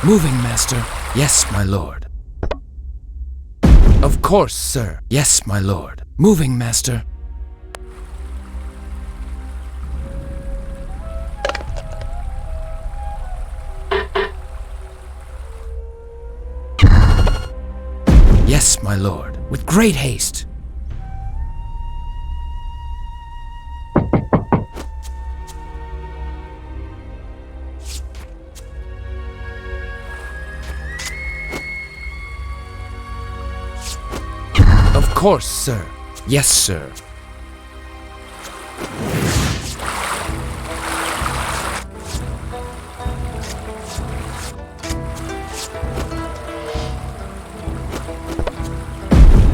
Moving, master. Yes, my lord. Of course, sir. Yes, my lord. Moving, master. Yes, my lord. With great haste. Of course, sir. Yes, sir.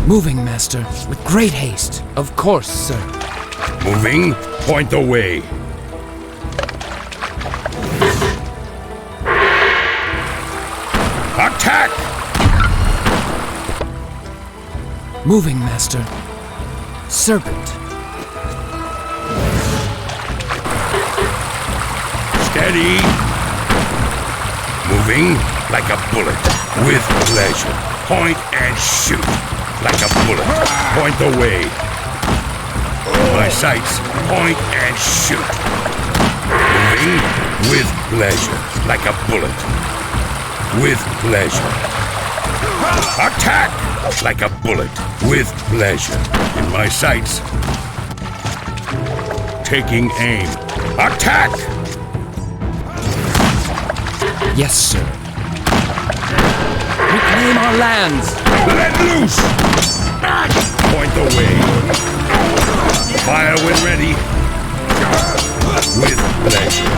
Moving, master. With great haste. Of course, sir. Moving. Point the way. Attack! Moving, master. Serpent. Steady. Moving like a bullet. With pleasure. Point and shoot. Like a bullet. Point the way. My sights. Point and shoot. Moving with pleasure. Like a bullet. With pleasure. Attack! Like a bullet. With pleasure. In my sights. Taking aim. Attack! Yes, sir. Reclaim our lands. Let loose! Point the way. Fire when ready. With pleasure.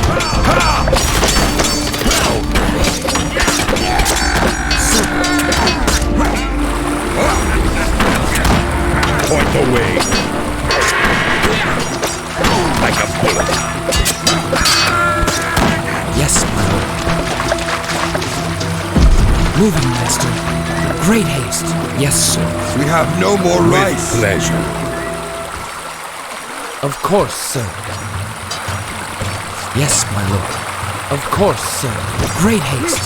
Point the way. Like a bullet. Yes, my lord. Moving, master. With great haste. Yes, sir. We have no more With rice. pleasure. Of course, sir. Yes, my lord. Of course, sir. With great haste.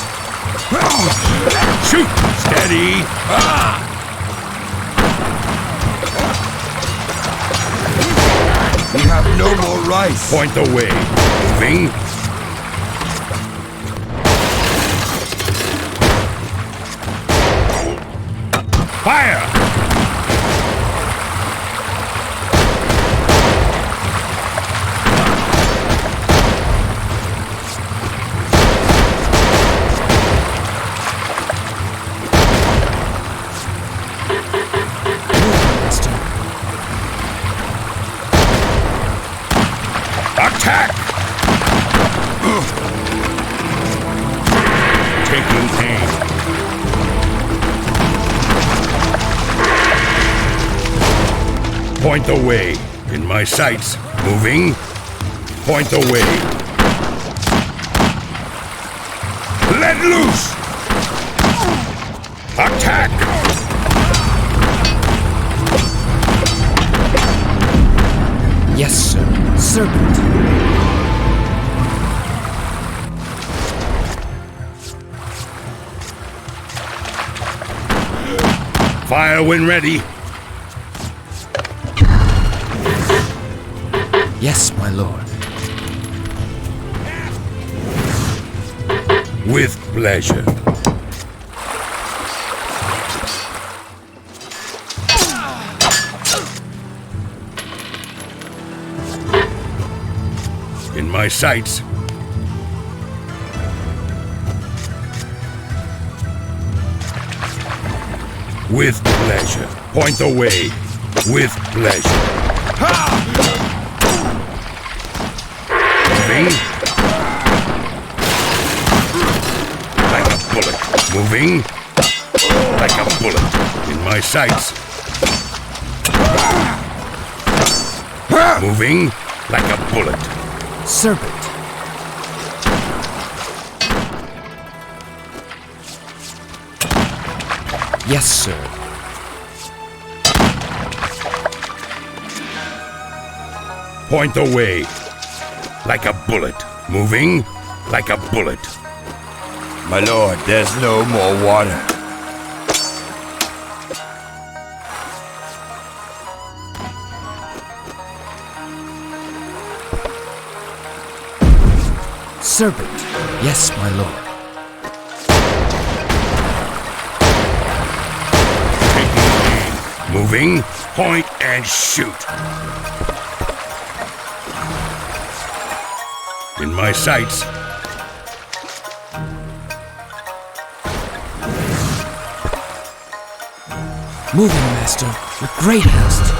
Shoot! Steady! We have no more rice. Point the way. Moving. Fire! Master. Attack! Taking aim. Point the way. In my sights. Moving. Point the way. Let loose! Attack! Yes, sir. Serpent. Fire when ready. Yes, my lord. With pleasure. In my sights. With pleasure. Point the way. With pleasure. Moving. Like a bullet. Moving. Like a bullet. In my sights. Moving. Like a bullet. Serpent. Yes, sir. Point the way. Like a bullet. Moving. Like a bullet. My lord, there's no more water. Serpent. Yes, my lord. Moving, point and shoot. In my sights. Moving, master, with great haste.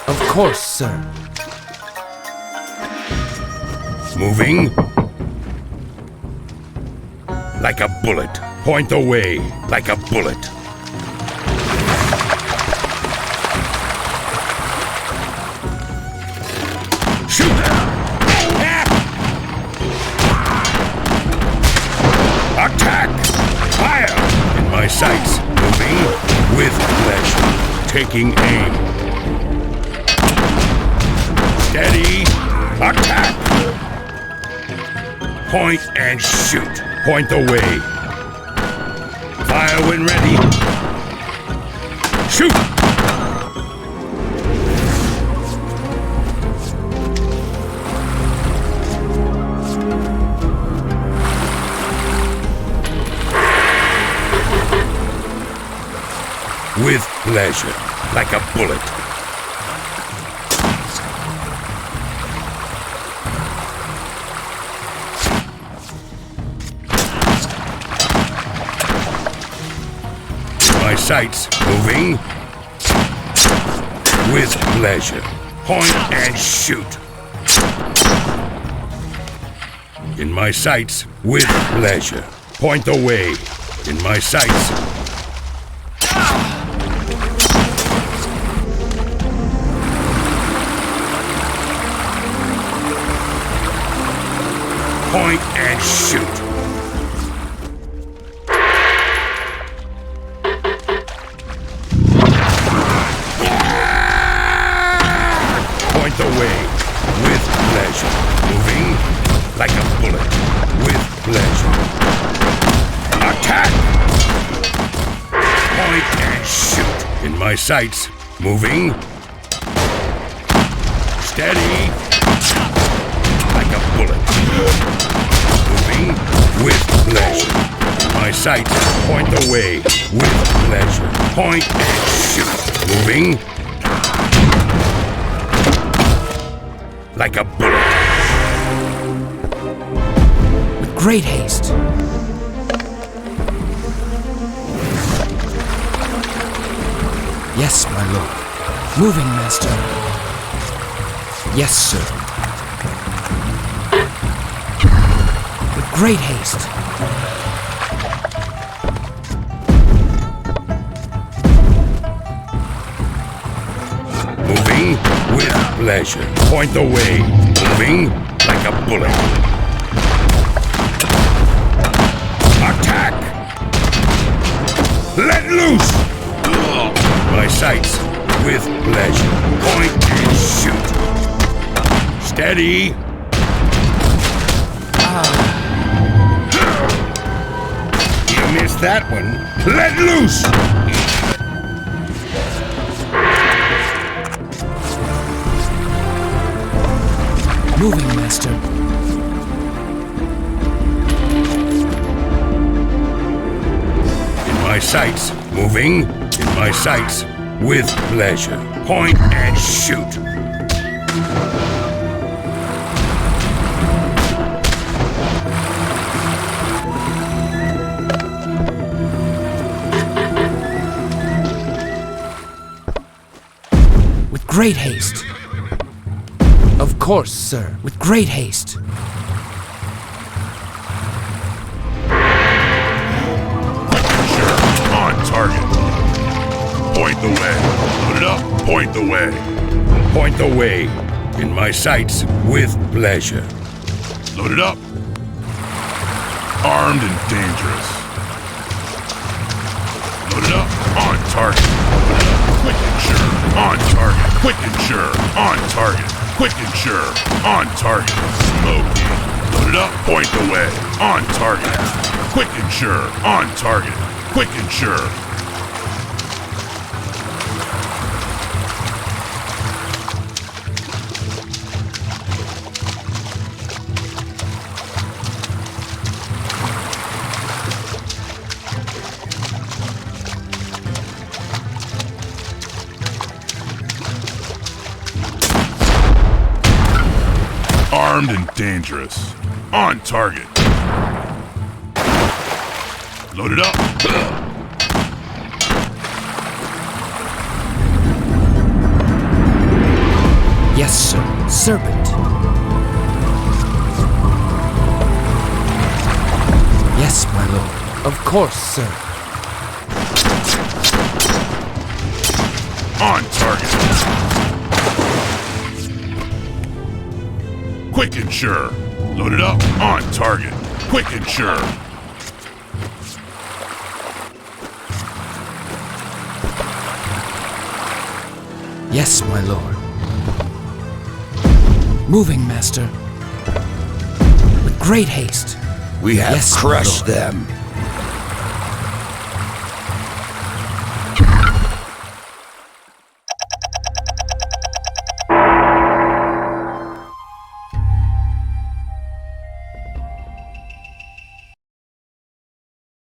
Of course, sir. Moving. Like a bullet. Point the way like a bullet. Shoot! Attack! Fire! In my sights. Moving with pleasure. Taking aim. Steady. Attack! Point and shoot. Point the way. Fire when ready. Shoot! With pleasure, like a bullet. My sights moving. With pleasure. Point and shoot. In my sights, with pleasure. Point the way. In my sights. Point and shoot. Point the way with pleasure. Moving like a bullet with pleasure. Attack! Point and shoot. In my sights. Moving. Steady. Like a bullet. Moving with pleasure. My sights. Point the way with pleasure. Point and shoot. Moving like a bullet. With great haste. Yes, my lord. Moving, master. Yes, sir. With great haste. Moving with pleasure. Point the way. Moving like a bullet. Attack! Let loose! My sights with pleasure. Point and shoot. Steady. You missed that one. Let loose! Moving, master. In my sights. Moving. In my sights. With pleasure. Point and shoot. With great haste. Of course, sir. With great haste. On target. Point the way. Put it up. Point the way. Point the way. In my sights. With pleasure. Load it up. Armed and dangerous. Load it up. On target. Load it up. Quick and sure. On target. Quick and sure. On target. Quick and sure. On target. Smoking. Load it Loaded up, point the way. On target. Quick and sure. On target. Quick and sure. Armed and dangerous. On target. Loaded up. Yes, sir. Serpent. Yes, my lord. Of course, sir. On target. Quick and sure. Loaded up. On target. Quick and sure. Yes, my lord. Moving, master. With great haste. We have Yes, my crushed lord. them.